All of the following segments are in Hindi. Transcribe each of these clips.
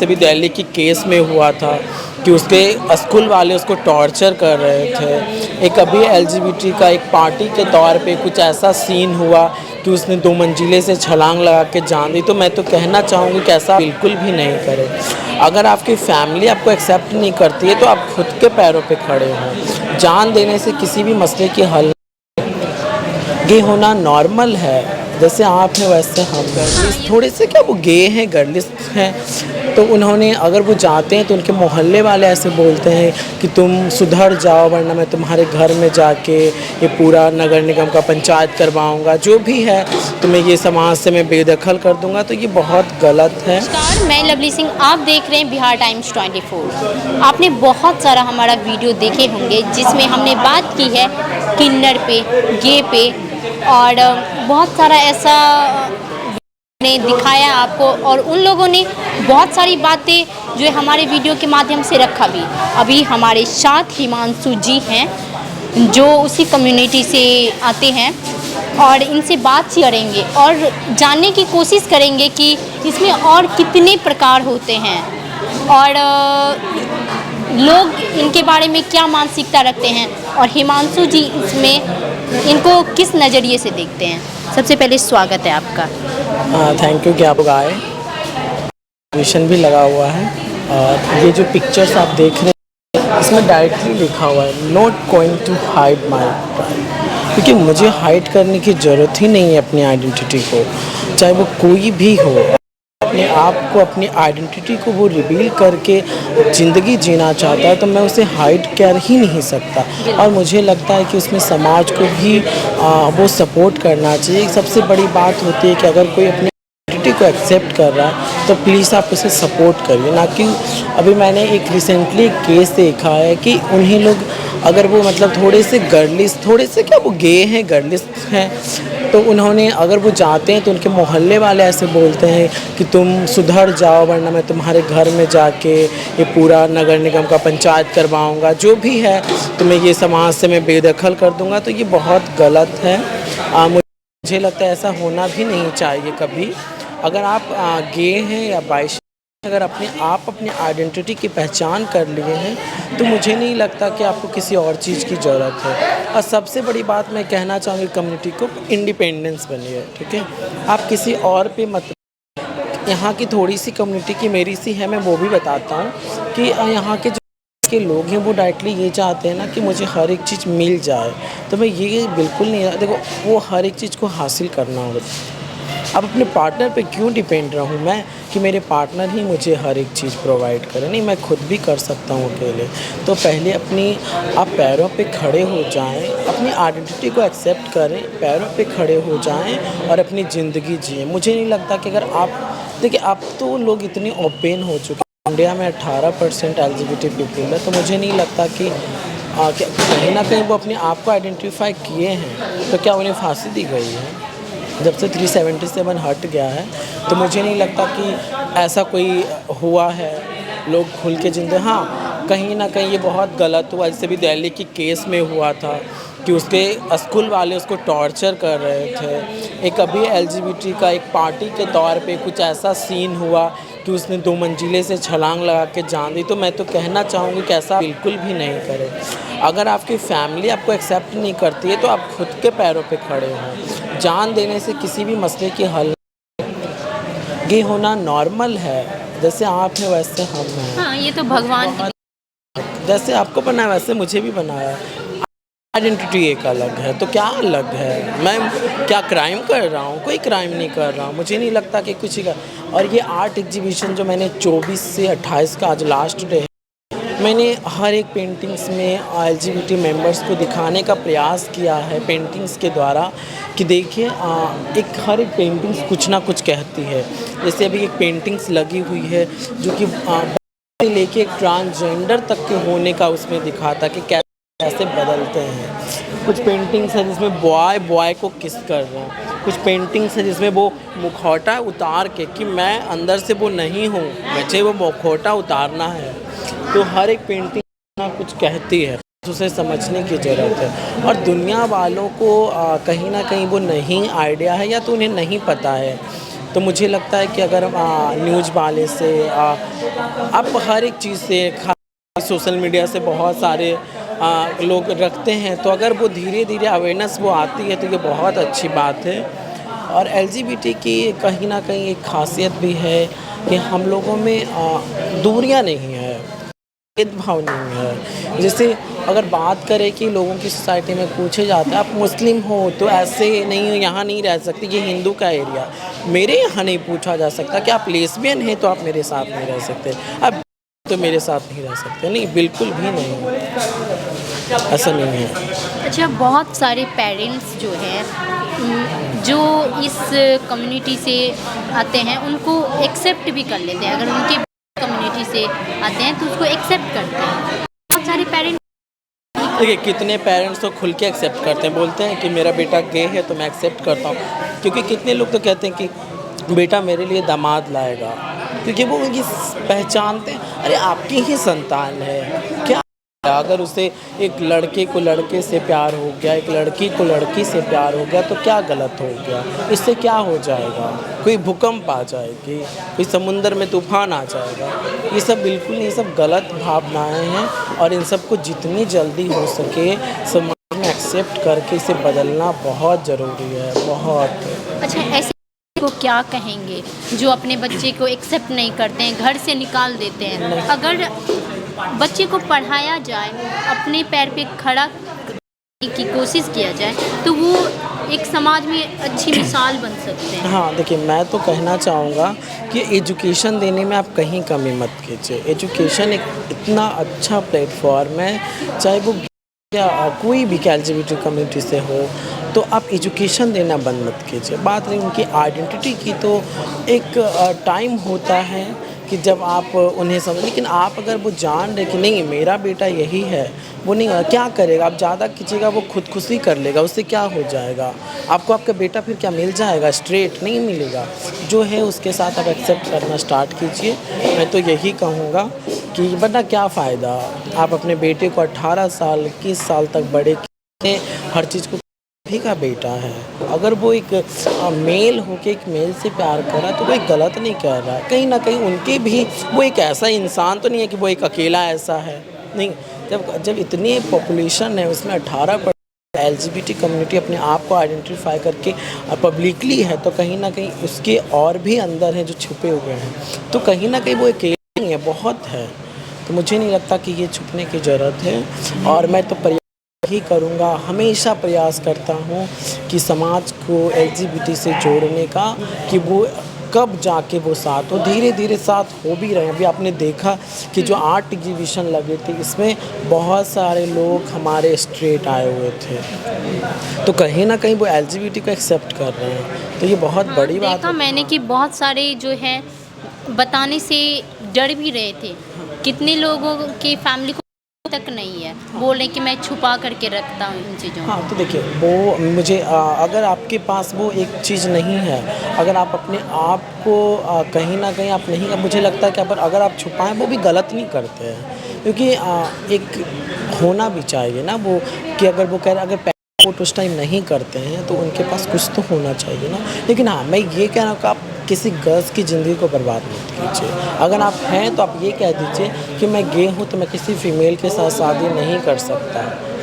विश्वविद्यालय की केस में हुआ था कि उसके स्कूल वाले उसको टॉर्चर कर रहे थे। एक अभी एलजीबीटी का एक पार्टी के तौर पे कुछ ऐसा सीन हुआ कि उसने 2 मंजिले से छलांग लगा के जान दी। तो मैं तो कहना चाहूँगी कि ऐसा बिल्कुल भी नहीं करें। अगर आपकी फैमिली आपको एक्सेप्ट नहीं करती है तो आप खुद के पैरों पे खड़े हों। जान देने से किसी भी मसले की हल गे होना नॉर्मल है। जैसे आप हैं वैसे हम गर्लिश थोड़े से क्या वो गे हैं, गर्लिश हैं, तो उन्होंने अगर वो जाते हैं तो उनके मोहल्ले वाले ऐसे बोलते हैं कि तुम सुधर जाओ वरना मैं तुम्हारे घर में जाके ये पूरा नगर निगम का पंचायत करवाऊंगा, जो भी है तुम्हें ये समाज से मैं बेदखल कर दूंगा। तो ये बहुत गलत है। नमस्कार, मैं लवली सिंह। आप देख रहे हैं बिहार टाइम्स 24। आपने बहुत सारा हमारा वीडियो देखे होंगे जिसमें हमने बात की है किन्नर पे, गे पे, और बहुत सारा ऐसा ने दिखाया आपको, और उन लोगों ने बहुत सारी बातें जो है हमारे वीडियो के माध्यम से रखा भी। अभी हमारे साथ हिमांशु जी हैं जो उसी कम्युनिटी से आते हैं, और इनसे बातचीत करेंगे और जानने की कोशिश करेंगे कि इसमें और कितने प्रकार होते हैं और लोग इनके बारे में क्या मानसिकता रखते हैं, और हिमांशु जी इसमें इनको किस नज़रिए से देखते हैं। सबसे पहले स्वागत है आपका। थैंक यू कि आप लोग आए। मिशन भी लगा हुआ है और ये जो पिक्चर्स आप देख रहे हैं इसमें डायरेक्टली लिखा हुआ है not going to hide my tribe, क्योंकि मुझे हाइड करने की ज़रूरत ही नहीं है अपनी आइडेंटिटी को, चाहे वो कोई भी हो। अपने आप को, अपनी आइडेंटिटी को वो रिवील करके ज़िंदगी जीना चाहता है तो मैं उसे हाइड कर ही नहीं सकता। और मुझे लगता है कि उसमें समाज को भी वो सपोर्ट करना चाहिए। सबसे बड़ी बात होती है कि अगर कोई अपनी आइडेंटिटी को एक्सेप्ट कर रहा है तो प्लीज़ आप उसे सपोर्ट करिए, ना कि अभी मैंने एक रिसेंटली केस देखा है कि उन्हीं लोग अगर वो मतलब थोड़े से क्या वो गे हैं, गर्लिश हैं, तो उन्होंने अगर वो जाते हैं तो उनके मोहल्ले वाले ऐसे बोलते हैं कि तुम सुधर जाओ वरना मैं तुम्हारे घर में जाके ये पूरा नगर निगम का पंचायत करवाऊंगा, जो भी है तुम्हें ये समाज से मैं बेदखल कर दूंगा। तो ये बहुत गलत है। मुझे लगता है ऐसा होना भी नहीं चाहिए कभी। अगर आप गे हैं या बाइश, अगर अपनी आइडेंटिटी की पहचान कर लिए हैं तो मुझे नहीं लगता कि आपको किसी और चीज़ की ज़रूरत है। और सबसे बड़ी बात मैं कहना चाहूँगी कम्युनिटी को, इंडिपेंडेंस बनिए, ठीक है। आप किसी और पे मत। यहाँ की थोड़ी सी कम्युनिटी की मेरी सी है, मैं वो भी बताता हूँ कि यहाँ के लोग हैं वो डायरेक्टली ये चाहते हैं ना कि मुझे हर एक चीज़ मिल जाए। तो मैं ये बिल्कुल नहीं, देखो वो हर एक चीज़ को हासिल करना होगा। अब अपने पार्टनर पे क्यों डिपेंड रहूँ मैं कि मेरे पार्टनर ही मुझे हर एक चीज़ प्रोवाइड करें? नहीं, मैं खुद भी कर सकता हूँ अकेले। तो पहले आप पैरों पे खड़े हो जाएं, अपनी आइडेंटिटी को एक्सेप्ट करें, पैरों पे खड़े हो जाएं और अपनी ज़िंदगी जिएं। मुझे नहीं लगता कि अगर आप देखिए, अब तो लोग इतने ओपन हो चुके हैं। इंडिया में 18% एलजीबीटी पीपल है, तो मुझे नहीं लगता कि कहीं ना कहीं वो अपने आप को आइडेंटिफाई किए हैं तो क्या उन्हें फांसी दी गई है? जब से 377 हट गया है तो मुझे नहीं लगता कि ऐसा कोई हुआ है। लोग खुल के जिंदे, हाँ कहीं ना कहीं ये बहुत गलत हुआ। जैसे भी दिल्ली की केस में हुआ था कि उसके स्कूल वाले उसको टॉर्चर कर रहे थे। एक अभी एलजीबीटी का एक पार्टी के तौर पे कुछ ऐसा सीन हुआ कि उसने 2 मंजिले से छलांग लगा के जान दी। तो मैं तो कहना चाहूँगी कि ऐसा बिल्कुल भी नहीं करें। अगर आपकी फैमिली आपको एक्सेप्ट नहीं करती है तो आप खुद के पैरों पे खड़े हों। जान देने से किसी भी मसले की हल गे होना नॉर्मल है। जैसे आप हैं वैसे हम हैं। हाँ, ये तो भगवान की। जैसे आपको बनाया वैसे मुझे भी बनाया। आइडेंटिटी एक अलग है तो क्या अलग है? मैं क्या क्राइम कर रहा हूँ? कोई क्राइम नहीं कर रहा हूँ। मुझे नहीं लगता कि कुछ का। और ये आर्ट एग्जीबिशन जो मैंने 24 से 28 का आज लास्ट डे है, मैंने हर एक पेंटिंग्स में एलजीबीटी मेंबर्स को दिखाने का प्रयास किया है पेंटिंग्स के द्वारा कि देखिए एक हर एक पेंटिंग्स कुछ ना कुछ कहती है। जैसे अभी एक पेंटिंग्स लगी हुई है जो कि लेके एक ट्रांसजेंडर तक के होने का उसमें दिखाता कि कैसे बदलते हैं। कुछ पेंटिंग्स हैं जिसमें बॉय को किस कर रहे हैं। कुछ पेंटिंग्स हैं जिसमें वो मुखौटा उतार के कि मैं अंदर से वो नहीं हूँ, मुझे वो मुखौटा उतारना है। तो हर एक पेंटिंग ना कुछ कहती है, उसे समझने की ज़रूरत है। और दुनिया वालों को कहीं ना कहीं वो नहीं आइडिया है या तो उन्हें नहीं पता है तो मुझे लगता है कि अगर न्यूज़ वाले से आप हर एक चीज़ से सोशल मीडिया से बहुत सारे लोग रखते हैं, तो अगर वो धीरे धीरे अवेयरनेस वो आती है तो ये बहुत अच्छी बात है। और एलजीबीटी की कहीं ना कहीं एक खासियत भी है कि हम लोगों में दूरियां नहीं है, भेदभाव नहीं है। जैसे अगर बात करें कि लोगों की सोसाइटी में पूछे जाते हैं आप मुस्लिम हो तो ऐसे नहीं, यहाँ नहीं रह सकते, ये हिंदू का एरिया। मेरे यहाँ नहीं पूछा जा सकता कि आप लेस्बियन हैं तो आप मेरे साथ नहीं रह सकते, आप तो मेरे साथ नहीं रह सकते। नहीं, बिल्कुल भी नहीं, ऐसा नहीं है। अच्छा, बहुत सारे पेरेंट्स जो हैं जो इस कम्युनिटी से आते हैं उनको एक्सेप्ट भी कर लेते हैं। अगर उनके कम्युनिटी से आते हैं तो उसको एक्सेप्ट करते हैं। बहुत सारे पेरेंट्स, देखिए कितने पेरेंट्स तो खुल के एक्सेप्ट करते हैं, बोलते हैं कि मेरा बेटा गे है तो मैं एक्सेप्ट करता हूँ। क्योंकि कितने लोग तो कहते हैं कि बेटा मेरे लिए दामाद लाएगा, क्योंकि वो उनकी पहचानते हैं। अरे आपकी ही संतान है, क्या अगर उसे एक लड़के को लड़के से प्यार हो गया, एक लड़की को लड़की से प्यार हो गया तो क्या गलत हो गया? इससे क्या हो जाएगा? कोई भूकंप आ जाएगी, कोई समुंदर में तूफान आ जाएगा? ये सब बिल्कुल नहीं, ये सब गलत भावनाएं हैं और इन सब को जितनी जल्दी हो सके समाज में एक्सेप्ट करके इसे बदलना बहुत ज़रूरी है, बहुत। अच्छा, ऐसे को क्या कहेंगे जो अपने बच्चे को एक्सेप्ट नहीं करते हैं, घर से निकाल देते हैं? अगर बच्चे को पढ़ाया जाए, अपने पैर पे खड़ा करने की कोशिश किया जाए तो वो एक समाज में अच्छी मिसाल बन सकते हैं। हाँ, देखिए मैं तो कहना चाहूँगा कि एजुकेशन देने में आप कहीं कमी मत कीजिए। एजुकेशन एक इतना अच्छा प्लेटफॉर्म है, चाहे वो या कोई भी एलजीबीटी कम्युनिटी से हो, तो आप एजुकेशन देना बंद मत कीजिए। बात रही उनकी आइडेंटिटी की, तो एक टाइम होता है कि जब आप उन्हें समझ, लेकिन आप अगर वो जान रहे कि नहीं मेरा बेटा यही है, वो नहीं होगा, क्या करेगा? आप ज़्यादा कीजिएगा वो खुदकुशी कर लेगा, उससे क्या हो जाएगा? आपको आपका बेटा फिर क्या मिल जाएगा? स्ट्रेट नहीं मिलेगा। जो है उसके साथ आप एक्सेप्ट करना स्टार्ट कीजिए। मैं तो यही कहूँगा कि वरना क्या फ़ायदा? आप अपने बेटे को 18 साल 21 साल तक बड़े किए, हर चीज़ को ही का बेटा है। अगर वो एक मेल होके एक मेल से प्यार कर रहा है तो कोई गलत नहीं कह रहा है। कहीं ना कहीं उनके भी वो एक ऐसा इंसान तो नहीं है कि वो एक अकेला ऐसा है, नहीं। जब इतनी पॉपुलेशन है उसमें 18% एलजीबीटी कम्युनिटी अपने आप को आइडेंटिफाई करके पब्लिकली है, तो कहीं ना कहीं उसके और भी अंदर हैं जो छुपे हुए हैं, तो कहीं ना कहीं वो अकेला नहीं है, बहुत है। तो मुझे नहीं लगता कि ये छुपने की ज़रूरत है। और मैं तो ही करूँगा, हमेशा प्रयास करता हूँ कि समाज को एलजीबीटी से जोड़ने का, कि वो कब जाके वो साथ हो। धीरे धीरे साथ हो भी रहे हैं। अभी आपने देखा कि जो 8 एग्जीबिशन लगे थे इसमें बहुत सारे लोग हमारे स्ट्रेट आए हुए थे, तो कहीं ना कहीं वो एलजीबीटी को एक्सेप्ट कर रहे हैं, तो ये बहुत बड़ी बात देखा है। मैंने कि बहुत सारे जो है बताने से डर भी रहे थे। कितने लोगों की फैमिली को तक नहीं है, बोल रहे कि मैं छुपा करके रखता हूँ इन चीज़ों को। हाँ, तो देखिए वो मुझे अगर आपके पास वो एक चीज़ नहीं है, अगर आप अपने आप को कहीं ना कहीं आप नहीं, मुझे लगता है कि अगर आप छुपाएं वो भी गलत नहीं करते हैं, क्योंकि एक होना भी चाहिए ना वो, कि अगर वो कह रहे अगर सपोर्ट उस टाइम नहीं करते हैं तो उनके पास कुछ तो होना चाहिए ना। लेकिन हाँ, मैं ये कह रहा हूँ कि आप किसी गर्ल्स की ज़िंदगी को बर्बाद मत कीजिए। अगर आप हैं तो आप ये कह दीजिए कि मैं गे हूँ तो मैं किसी फीमेल के साथ शादी नहीं कर सकता,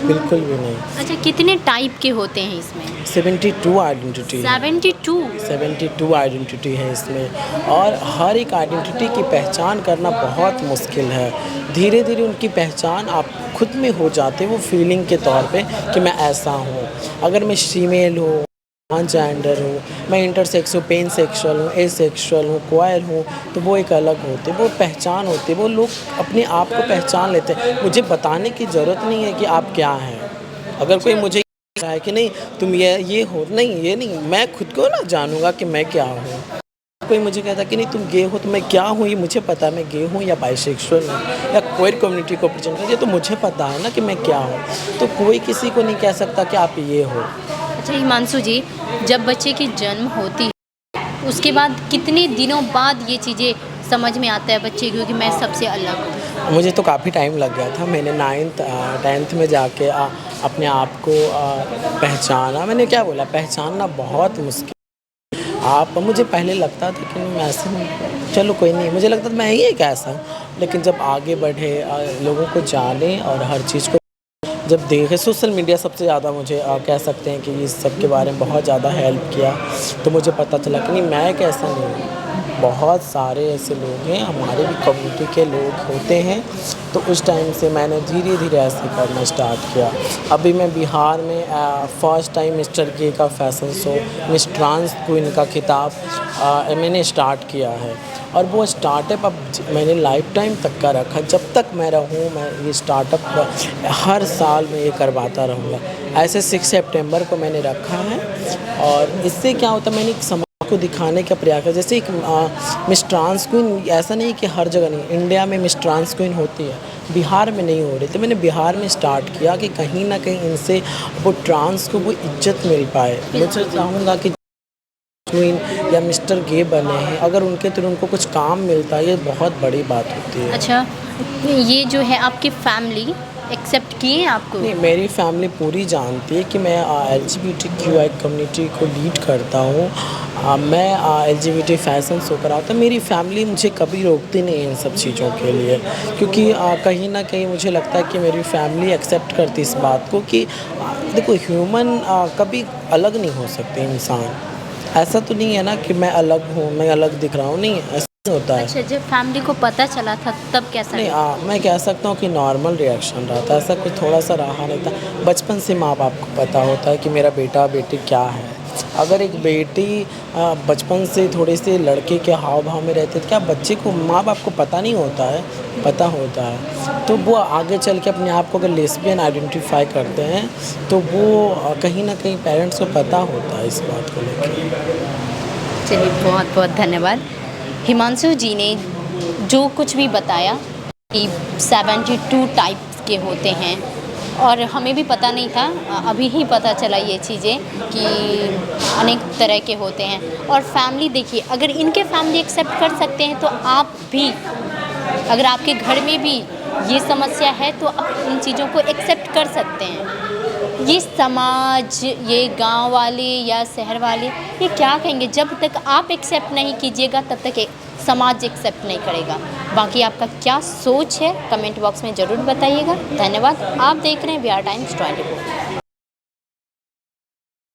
बिल्कुल भी नहीं। अच्छा, कितने टाइप के होते हैं इसमें? 72 आइडेंटिटी 72 आइडेंटिटी है इसमें, और हर एक आइडेंटिटी की पहचान करना बहुत मुश्किल है। धीरे धीरे उनकी पहचान आप खुद में हो जाते, वो फीलिंग के तौर पे कि मैं ऐसा हूँ। अगर मैं फीमेल हूँ, ट्रांसजेंडर हूँ, मैं इंटरसेक्स हूँ, पेन सेक्सुअल हूँ, एसेक्सुअल हूँ, क्वायर हूँ, तो वो एक अलग होते, वो पहचान होती, वो लोग अपने आप को पहचान लेते हैं। मुझे बताने की ज़रूरत नहीं है कि आप क्या हैं। अगर कोई मुझे है कि नहीं तुम ये हो, नहीं ये नहीं, मैं खुद को ना जानूंगा कि मैं क्या हूँ। कोई मुझे कहता कि नहीं तुम गे हो, तो मैं क्या हूँ ये मुझे पता है, मैं गे हूँ या बाइसेक्सुअल हूँ या क्वेयर कम्युनिटी को प्रेजेंट करती है, तो मुझे पता है ना कि मैं क्या हूँ। तो कोई किसी को नहीं कह सकता कि आप ये हो। अच्छा हिमांशु जी, जब बच्चे की जन्म होती है उसके बाद कितने दिनों बाद ये चीज़ें समझ में आता है बच्चे को कि मैं सबसे अलग हूँ? मुझे तो काफ़ी टाइम लग गया था। मैंने 9th 10th में जाके अपने आप को पहचाना। मैंने क्या बोला, पहचानना बहुत मुश्किल। आप मुझे पहले लगता था कि मैं ऐसे नहीं, चलो कोई नहीं, मुझे लगता था मैं ही एक ऐसा हूँ। लेकिन जब आगे बढ़े, लोगों को जाने और हर चीज़ को जब देखे, सोशल मीडिया सबसे ज़्यादा मुझे कह सकते हैं कि इस सब के बारे में बहुत ज़्यादा हेल्प किया। तो मुझे पता चला कि नहीं, मैं एक ऐसा नहीं हूँ, बहुत सारे ऐसे लोग हैं, हमारे भी कम्युनिटी के लोग होते हैं। तो उस टाइम से मैंने धीरे धीरे ऐसे करना स्टार्ट किया। अभी मैं बिहार में फर्स्ट टाइम मिस्टर के का fashion show, miss trans queen का खिताब मैंने स्टार्ट किया है। और वो स्टार्टअप अब मैंने लाइफ टाइम तक का रखा, जब तक मैं रहूँ मैं ये स्टार्टअप हर साल मैं ये करवाता रहूँगा। ऐसे 6 सितंबर को मैंने रखा है। और इससे क्या होता है, मैंने एक समाज को दिखाने का प्रयास किया। जैसे एक मिस ट्रांस क्वीन, ऐसा नहीं कि हर जगह नहीं, इंडिया में मिस ट्रांस क्वीन होती है, बिहार में नहीं हो रही। तो मैंने बिहार में स्टार्ट किया कि कहीं ना कहीं इनसे वो ट्रांस को वो इज्जत मिल पाए। मुझे चाहूँगा कि क्वीन या मिस्टर गे बने हैं, अगर उनके थ्रू उनको कुछ काम मिलता है, ये बहुत बड़ी बात होती है। अच्छा, ये जो है आपकी फैमिली एक्सेप्ट किए हैं आपको? नहीं, मेरी फैमिली पूरी जानती है कि मैं LGBTQI कम्युनिटी को लीड करता हूँ। मैं LGBT फैशन शो कराता हूँ। मेरी फैमिली मुझे कभी रोकती नहीं है इन सब चीज़ों के लिए, क्योंकि कहीं ना कहीं मुझे लगता है कि मेरी फैमिली एक्सेप्ट करती इस बात को कि देखो, ह्यूमन कभी अलग नहीं हो सकते इंसान। ऐसा तो नहीं है ना कि मैं अलग हूँ, मैं अलग दिख रहा हूँ, नहीं, ऐसा नहीं होता है। अच्छा, जब फैमिली को पता चला था तब कैसा नहीं, लगा? मैं कह सकता हूँ कि नॉर्मल रिएक्शन रहा था, ऐसा कुछ थोड़ा सा रहा नहीं था। बचपन से माँ बाप को पता होता है कि मेरा बेटा बेटी क्या है। अगर एक बेटी बचपन से थोड़े से लड़के के हाव भाव में रहती है, तो क्या बच्चे को, माँ बाप को पता नहीं होता है? पता होता है। तो वो आगे चल के अपने आप को अगर लेस्बियन आइडेंटिफाई करते हैं, तो वो कहीं ना कहीं पेरेंट्स को पता होता है इस बात को लेकर। चलिए, बहुत बहुत धन्यवाद। हिमांशु जी ने जो कुछ भी बताया कि 72 टाइप्स के होते हैं, और हमें भी पता नहीं था, अभी ही पता चला ये चीज़ें कि अनेक तरह के होते हैं। और फैमिली देखिए, अगर इनके फैमिली एक्सेप्ट कर सकते हैं तो आप भी, अगर आपके घर में भी ये समस्या है तो आप इन चीज़ों को एक्सेप्ट कर सकते हैं। ये समाज, ये गांव वाले या शहर वाले, ये क्या कहेंगे? जब तक आप एक्सेप्ट नहीं कीजिएगा तब तक समाज एक्सेप्ट नहीं करेगा। बाकी आपका क्या सोच है कमेंट बॉक्स में ज़रूर बताइएगा। धन्यवाद। आप देख रहे हैं बिहार टाइम्स 24।